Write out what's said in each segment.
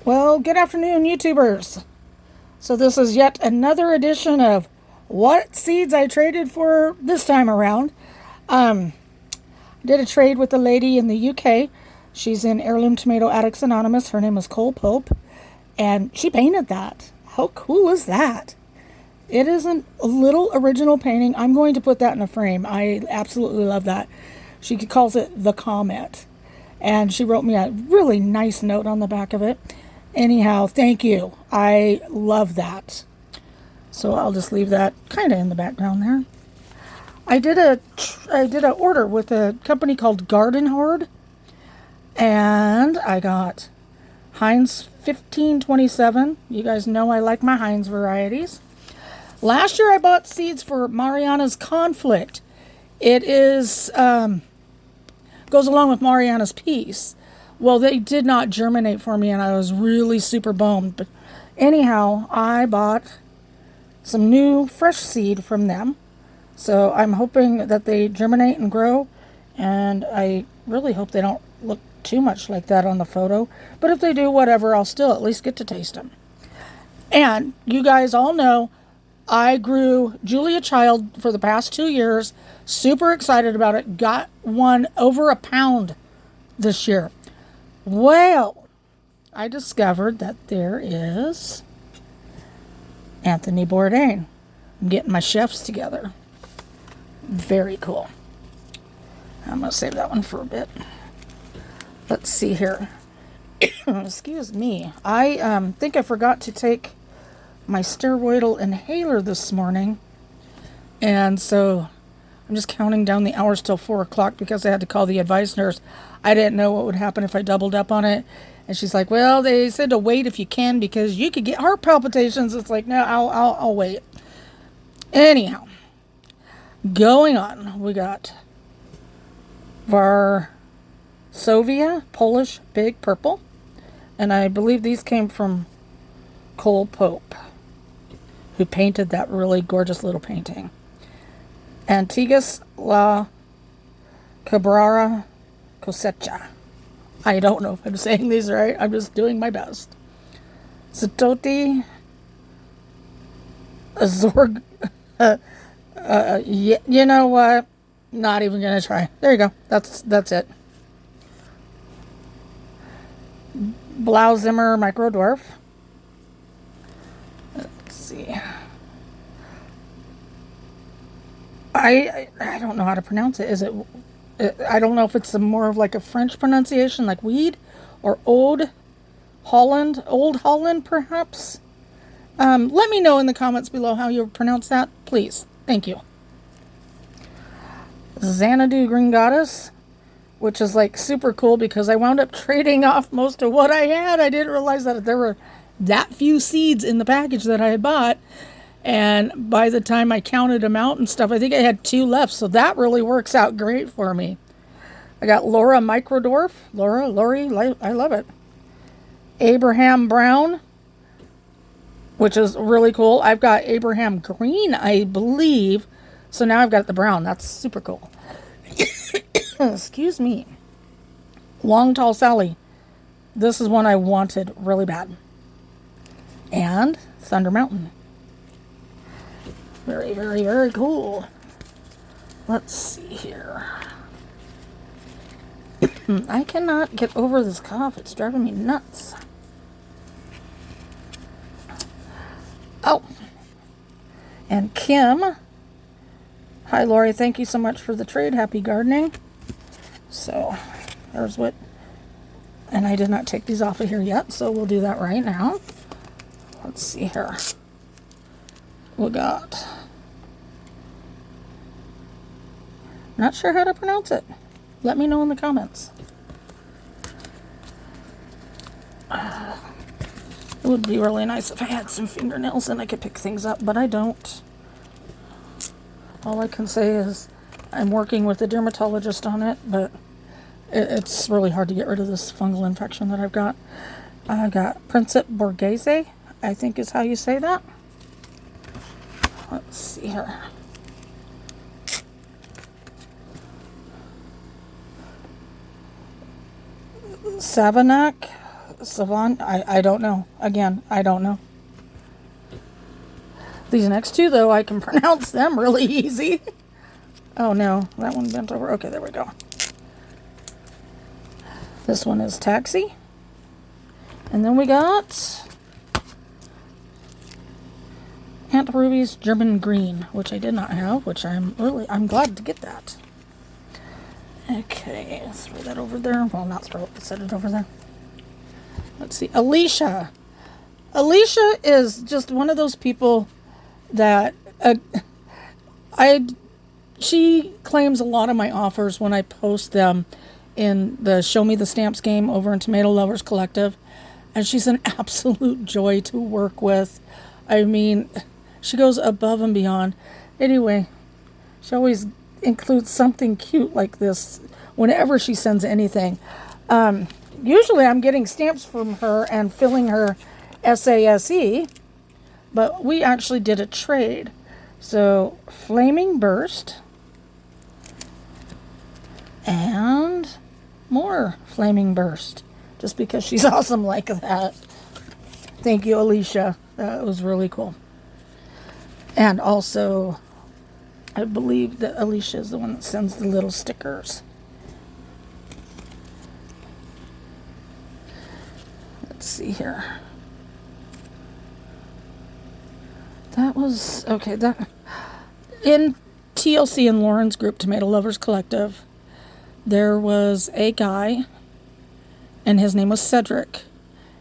Well, good afternoon, YouTubers. So this is yet another edition of What Seeds I Traded for this time around. I did a trade with a lady in the UK. She's in Heirloom Tomato Addicts Anonymous. Her name is Cole Pope, and she painted that. How cool is that? It is a little original painting. I'm going to put that in a frame. I absolutely love that. She calls it The Comet. And she wrote me a really nice note on the back of it. Anyhow, thank you. I love that. So I'll just leave that kind of in the background there. I did a order with a company called Garden Horde, and I got Heinz 1527. You guys know I like my Heinz varieties. Last year I bought seeds for Mariana's Conflict. It is goes along with Mariana's Peace. Well, they did not germinate for me, and I was really super bummed. But anyhow, I bought some new fresh seed from them. So I'm hoping that they germinate and grow, and I really hope they don't look too much like that on the photo. But if they do, whatever, I'll still at least get to taste them. And you guys all know I grew Julia Child for the past 2 years. Super excited about it. Got one over a pound this year. Well, I discovered that there is Anthony Bourdain. I'm getting my chefs together. Very cool. I'm going to save that one for a bit. Let's see here. Excuse me. I think I forgot to take my steroidal inhaler this morning. And so I'm just counting down the hours till 4 o'clock because I had to call the advice nurse. I didn't know what would happen if I doubled up on it. And she's like, well, they said to wait if you can because you could get heart palpitations. It's like, no, I'll wait. Anyhow, going on, we got Varsovia, Polish Big Purple. And I believe these came from Cole Pope, who painted that really gorgeous little painting. Antiguas La Cabrera Cosecha. I don't know if I'm saying these right. I'm just doing my best. Zatoti Azorg. You know what? Not even gonna try. There you go. That's it. Blauzimmer Micro Dwarf. Let's see. I don't know how to pronounce it. I don't know if it's more of like a French pronunciation, like weed, or Old Holland, perhaps. Let me know in the comments below how you pronounce that, please. Thank you. Xanadu Green Goddess, which is like super cool because I wound up trading off most of what I had. I didn't realize that there were that few seeds in the package that I had bought. And by the time I counted them out and stuff, I think I had 2 left. So that really works out great for me. I got Laura Microdwarf. Lori, I love it. Abraham Brown, which is really cool. I've got Abraham Green, I believe. So now I've got the brown. That's super cool. Excuse me. Long Tall Sally. This is one I wanted really bad. And Thunder Mountain. Very, very, very cool. Let's see here. I cannot get over this cough. It's driving me nuts. Oh. And Kim. Hi, Lori. Thank you so much for the trade. Happy gardening. So, there's what. And I did not take these off of here yet, so we'll do that right now. Let's see here. We got. Not sure how to pronounce it. Let me know in the comments. It would be really nice if I had some fingernails and I could pick things up, but I don't. All I can say is I'm working with a dermatologist on it, but it's really hard to get rid of this fungal infection that I've got. I got Principe Borghese, I think is how you say that. Let's see here. Savanac Savant, I don't know. Again, I don't know. These next two, though, I can pronounce them really easy. Oh no, that one bent over. Okay, there we go. This one is Taxi. And then we got Aunt Ruby's German Green, which I did not have, which I'm glad to get that. Okay, throw that over there. Well, not throw it, set it over there. Let's see, Alicia. Alicia is just one of those people that she claims a lot of my offers when I post them in the Show Me the Stamps game over in Tomato Lovers Collective. And she's an absolute joy to work with. I mean, she goes above and beyond. Anyway, she always includes something cute like this whenever she sends anything. Usually I'm getting stamps from her and filling her SASE, but we actually did a trade. So, Flaming Burst and more Flaming Burst, just because she's awesome like that. Thank you, Alicia. That was really cool. And also, I believe that Alicia is the one that sends the little stickers. Let's see here. That was, okay, that, in TLC and Lauren's group, Tomato Lovers Collective, there was a guy, and his name was Cedric,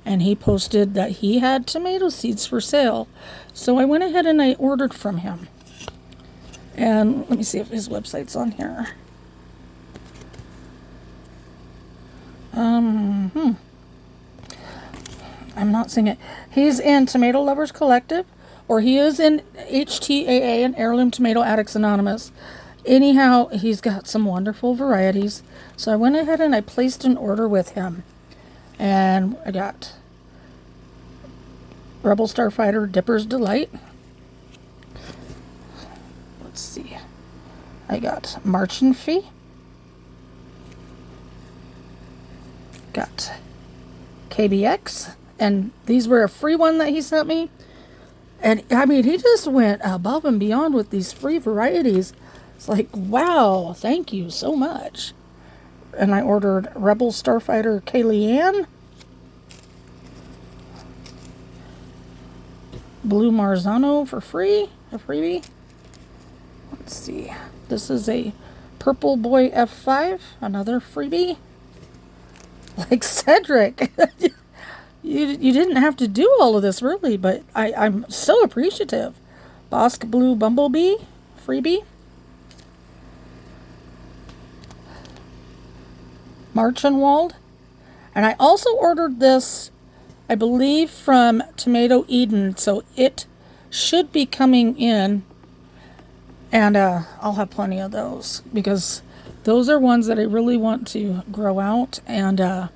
and he posted that he had tomato seeds for sale. So I went ahead and I ordered from him. And let me see if his website's on here. I'm not seeing it. He's in Tomato Lovers Collective, or he is in HTAA and Heirloom Tomato Addicts Anonymous. Anyhow, he's got some wonderful varieties. So I went ahead and I placed an order with him. And I got Rebel Starfighter Dipper's Delight. Let's see. I got Marchin Fee. Got KBX. And these were a free one that he sent me. And I mean, he just went above and beyond with these free varieties. It's like, wow, thank you so much. And I ordered Rebel Starfighter Kayleigh, Blue Marzano for free, a freebie. Let's see. This is a Purple Boy F5, another freebie. Like Cedric. You didn't have to do all of this, really, but I'm so appreciative. Bosque Blue Bumblebee, freebie. Marchenwald. And I also ordered this, I believe, from Tomato Eden, so it should be coming in. And I'll have plenty of those, because those are ones that I really want to grow out, and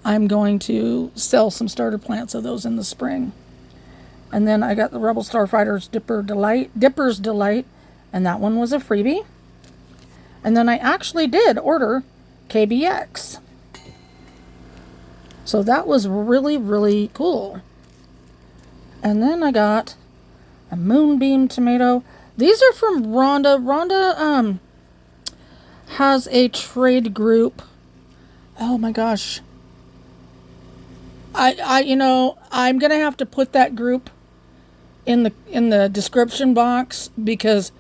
I'm going to sell some starter plants of those in the spring. And then I got the Rebel Starfighter's Dipper's Delight, and that one was a freebie. And then I actually did order KBX. So that was really, really cool. And then I got a Moonbeam Tomato. These are from Rhonda. Rhonda has a trade group. Oh my gosh. I'm gonna have to put that group in the description box, because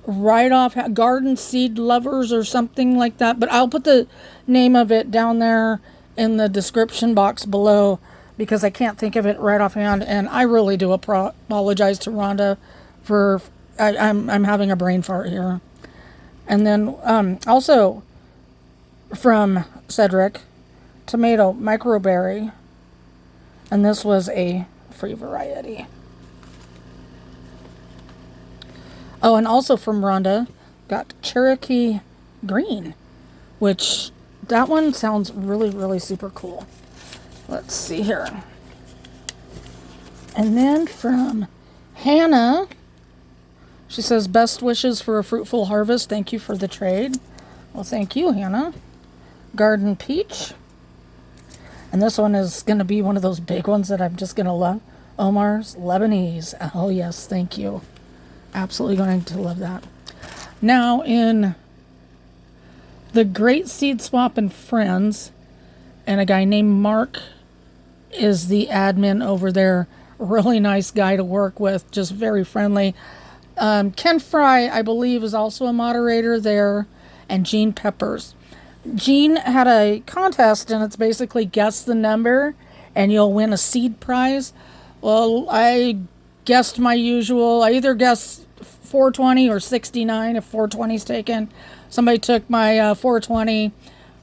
right off, Garden Seed Lovers or something like that, but I'll put the name of it down there in the description box below, because I can't think of it right offhand, and I really do apologize to Rhonda for I'm having a brain fart here. And then also from Cedric, Tomato Microberry. And this was a free variety. Oh, and also from Rhonda, got Cherokee Green, which that one sounds really, really super cool. Let's see here. And then from Hannah, she says, best wishes for a fruitful harvest. Thank you for the trade. Well, thank you, Hannah. Garden Peach. And this one is going to be one of those big ones that I'm just going to love. Omar's Lebanese. Oh, yes, thank you. Absolutely going to love that. Now, in the Great Seed Swap and Friends, and a guy named Mark is the admin over there. Really nice guy to work with, just very friendly. Ken Fry, I believe, is also a moderator there, and Gene Peppers. Gene had a contest, and it's basically guess the number, and you'll win a seed prize. Well, I guessed my usual. I either guessed 420 or 69 if 420 is taken. Somebody took my 420,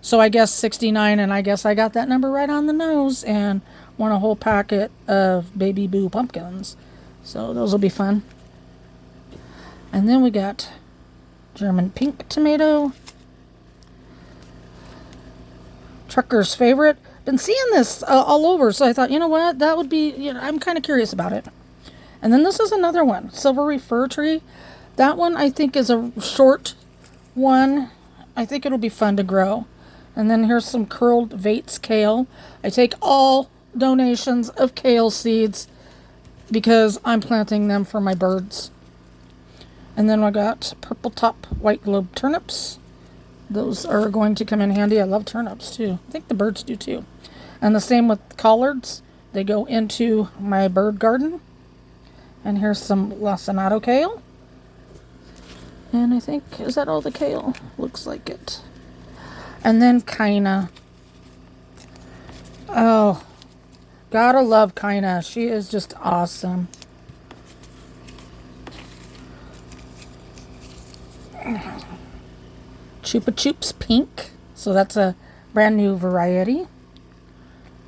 so I guessed 69, and I guess I got that number right on the nose and won a whole packet of Baby Boo pumpkins. So those will be fun. And then we got German pink tomato. Trucker's favorite. Been seeing this all over, so I thought, you know what, that would be, I'm kind of curious about it. And then this is another one, silvery fir tree. That one I think is a short one. I think it'll be fun to grow. And then here's some curled Vates kale. I take all donations of kale seeds because I'm planting them for my birds. And then I got purple top white globe turnips. Those are going to come in handy. I love turnips too. I think the birds do too. And the same with collards. They go into my bird garden. And here's some lacinato kale. And I think, is that all the kale? Looks like it. And then Kaina. Oh, gotta love Kaina. She is just awesome. Chupa Chups Pink. So that's a brand new variety.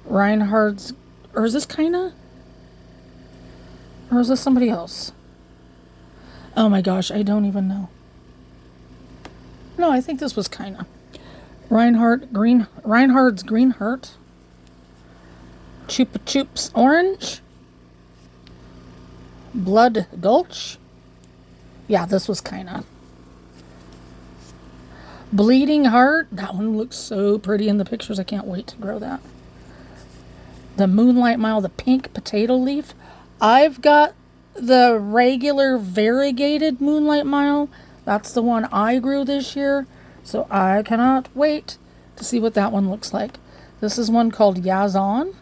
Reinhardt's, or is this Kaina? Or is this somebody else? Oh my gosh, I don't even know. No, I think this was Kaina. Reinhardt's Green Heart. Chupa Chups Orange. Blood Gulch. Yeah, this was Kaina. Bleeding Heart. That one looks so pretty in the pictures. I can't wait to grow that. The Moonlight Mile, the pink potato leaf. I've got the regular variegated Moonlight Mile. That's the one I grew this year. So I cannot wait to see what that one looks like. This is one called Yazan.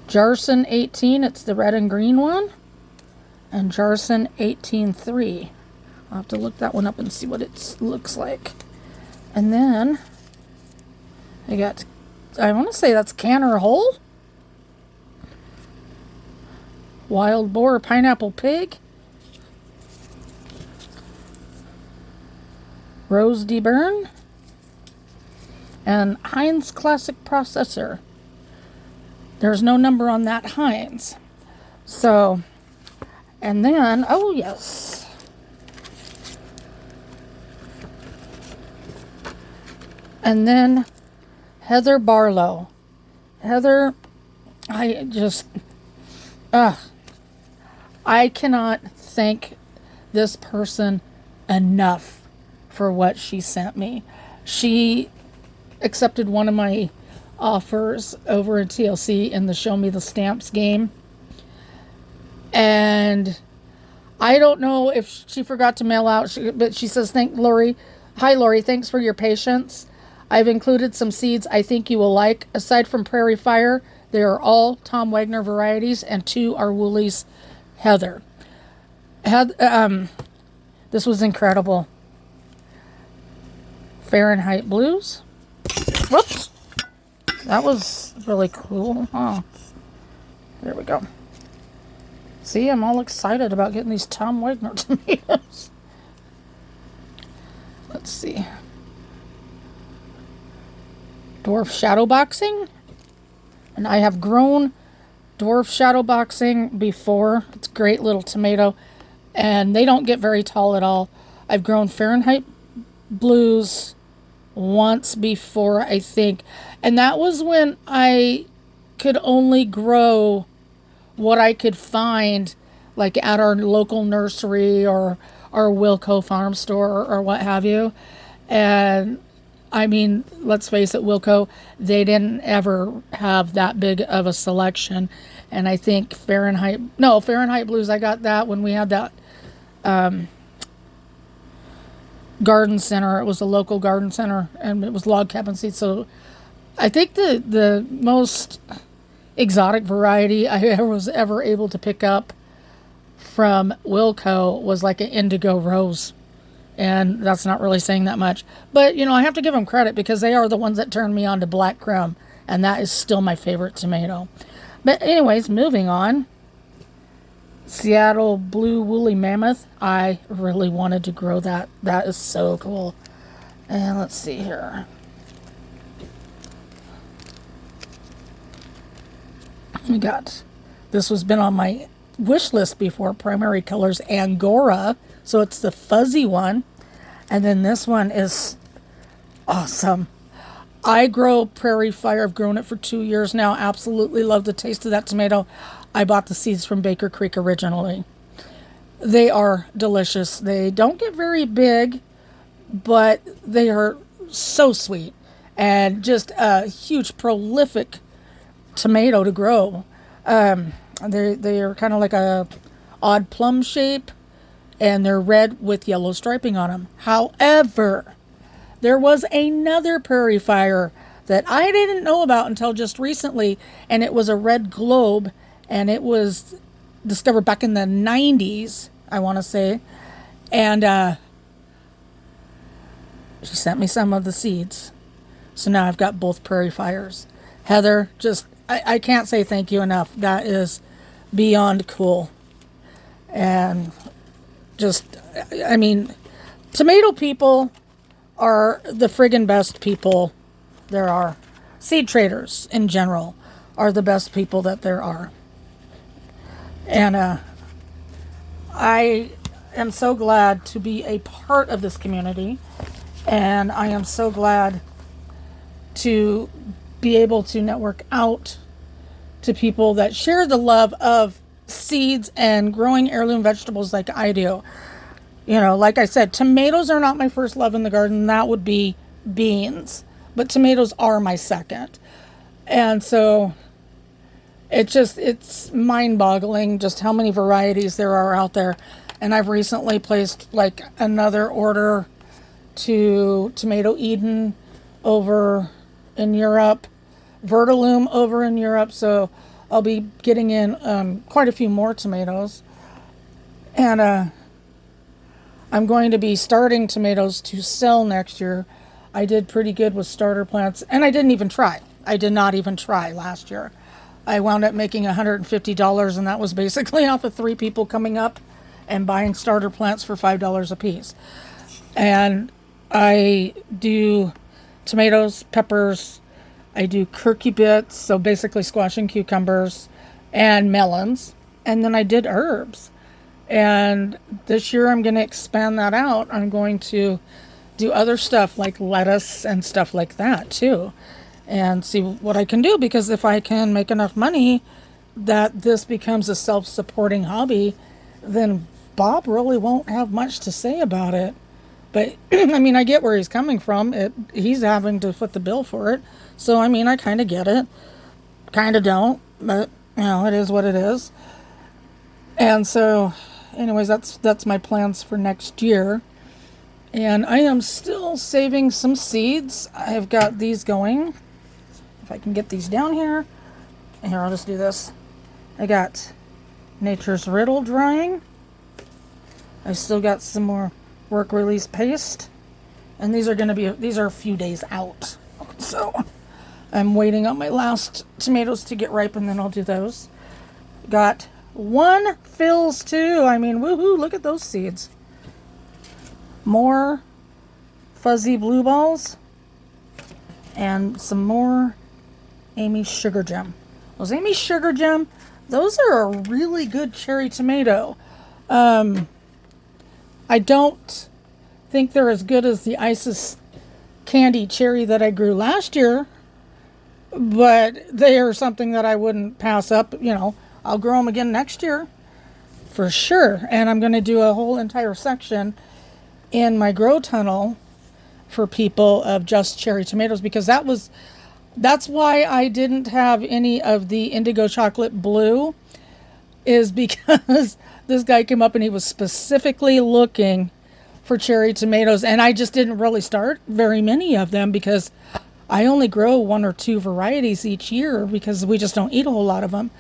Jarson 18. It's the red and green one. And Jarson 18-3. I'll have to look that one up and see what it looks like. And then I got, I want to say that's Canner Hole. Wild Boar Pineapple Pig. Rose de Bern. And Heinz Classic Processor. There's no number on that Heinz. So, and then, oh yes. And then Heather Barlow. Heather, I cannot thank this person enough for what she sent me. She accepted one of my offers over at TLC in the Show Me the Stamps game. And I don't know if she forgot to mail out, but she says, Hi, Lori, thanks for your patience. I've included some seeds I think you will like. Aside from Prairie Fire, they are all Tom Wagner varieties, and 2 are Woolies Heather. This was incredible. Fahrenheit Blues. Whoops. That was really cool. Oh, there we go. See, I'm all excited about getting these Tom Wagner tomatoes. Let's see. Dwarf Shadow Boxing. And I have grown Dwarf Shadow Boxing before. It's a great little tomato. And they don't get very tall at all. I've grown Fahrenheit Blues once before, I think. And that was when I could only grow what I could find, like at our local nursery or our Wilco farm store or what have you. And I mean, let's face it, Wilco, they didn't ever have that big of a selection. And I think Fahrenheit Blues, I got that when we had that garden center. It was a local garden center, and it was log cabin seeds. So I think the most exotic variety I was ever able to pick up from Wilco was like an indigo rose. And that's not really saying that much. But, I have to give them credit because they are the ones that turned me on to Black Crumb. And that is still my favorite tomato. But anyways, moving on. Seattle Blue Woolly Mammoth. I really wanted to grow that. That is so cool. And let's see here. This has been on my wish list before. Primary Colors Angora. So it's the fuzzy one. And then this one is awesome. I grow Prairie Fire. I've grown it for 2 years now. Absolutely love the taste of that tomato. I bought the seeds from Baker Creek originally. They are delicious. They don't get very big, but they are so sweet. And just a huge, prolific tomato to grow. They are kind of like a odd plum shape. And they're red with yellow striping on them. However, there was another Prairie Fire that I didn't know about until just recently, and it was a red globe, and it was discovered back in the 90s, I want to say. And she sent me some of the seeds. So now I've got both Prairie Fires. Heather, I can't say thank you enough. That is beyond cool. And tomato people are the friggin' best people there are. Seed traders in general are the best people that there are. And I am so glad to be a part of this community. And I am so glad to be able to network out to people that share the love of seeds and growing heirloom vegetables like I do. Like I said, tomatoes are not my first love in the garden. That would be beans. But tomatoes are my second. And so it's mind-boggling just how many varieties there are out there. And I've recently placed like another order to Tomato Eden over in Europe, Vertilume over in Europe. So I'll be getting in quite a few more tomatoes. And I'm going to be starting tomatoes to sell next year. I did pretty good with starter plants. And I didn't even try. I did not even try last year. I wound up making $150, and that was basically off of 3 people coming up and buying starter plants for $5 a piece. And I do tomatoes, peppers, I do curcubits, so basically squash and cucumbers, and melons. And then I did herbs. And this year I'm going to expand that out. I'm going to do other stuff like lettuce and stuff like that too. And see what I can do, because if I can make enough money that this becomes a self-supporting hobby, then Bob really won't have much to say about it. But, I get where he's coming from. He's having to foot the bill for it. So, I kind of get it. Kind of don't. But, it is what it is. And so, anyways, that's my plans for next year. And I am still saving some seeds. I've got these going. If I can get these down here. Here, I'll just do this. I got Nature's Riddle drying. I still got some more work release paste, and these are a few days out, so I'm waiting on my last tomatoes to get ripe, and then I'll do those. Got 1 fills too. Woohoo, look at those seeds. More fuzzy blue balls and some more Amy Sugar Gem. Those Amy Sugar Gem, those are a really good cherry tomato. I don't think they're as good as the Isis candy cherry that I grew last year, but they are something that I wouldn't pass up. I'll grow them again next year for sure. And I'm going to do a whole entire section in my grow tunnel for people of just cherry tomatoes, because that's why I didn't have any of the indigo chocolate blue, is because this guy came up and he was specifically looking for cherry tomatoes, and I just didn't really start very many of them because I only grow 1 or 2 varieties each year because we just don't eat a whole lot of them.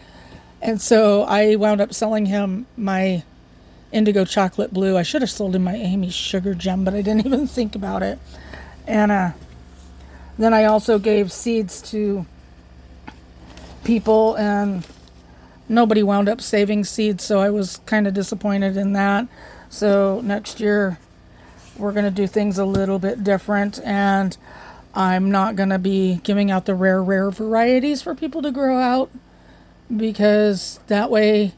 And so I wound up selling him my indigo chocolate blue. I should have sold him my Amy sugar gem, but I didn't even think about it. And then I also gave seeds to people, and nobody wound up saving seeds, so I was kind of disappointed in that. So next year we're going to do things a little bit different, and I'm not going to be giving out the rare varieties for people to grow out, because that way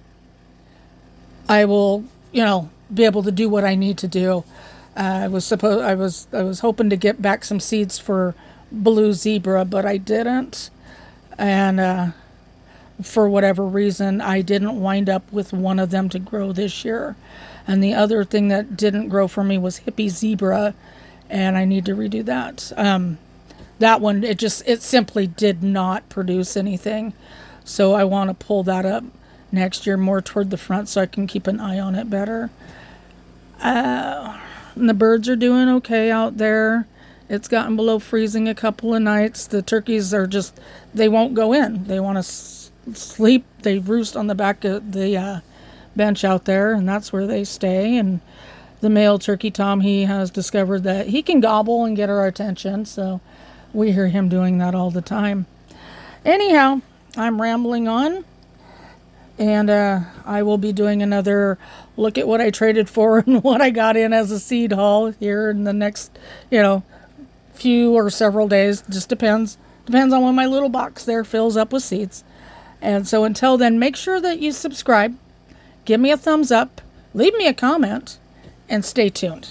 I will, be able to do what I need to do. I was hoping to get back some seeds for blue zebra, but I didn't. And for whatever reason, I didn't wind up with one of them to grow this year. And the other thing that didn't grow for me was hippie zebra, and I need to redo that. That one, it simply did not produce anything. So I want to pull that up next year more toward the front so I can keep an eye on it better. And the birds are doing okay out there. It's gotten below freezing a couple of nights. The turkeys they won't go in. They want to sleep. They roost on the back of the bench out there, and that's where they stay. And the male turkey Tom, he has discovered that he can gobble and get our attention, so we hear him doing that all the time. Anyhow, I'm rambling on, and I will be doing another look at what I traded for and what I got in as a seed haul here in the next, few or several days. Just depends on when my little box there fills up with seeds. And so until then, make sure that you subscribe, give me a thumbs up, leave me a comment, and stay tuned.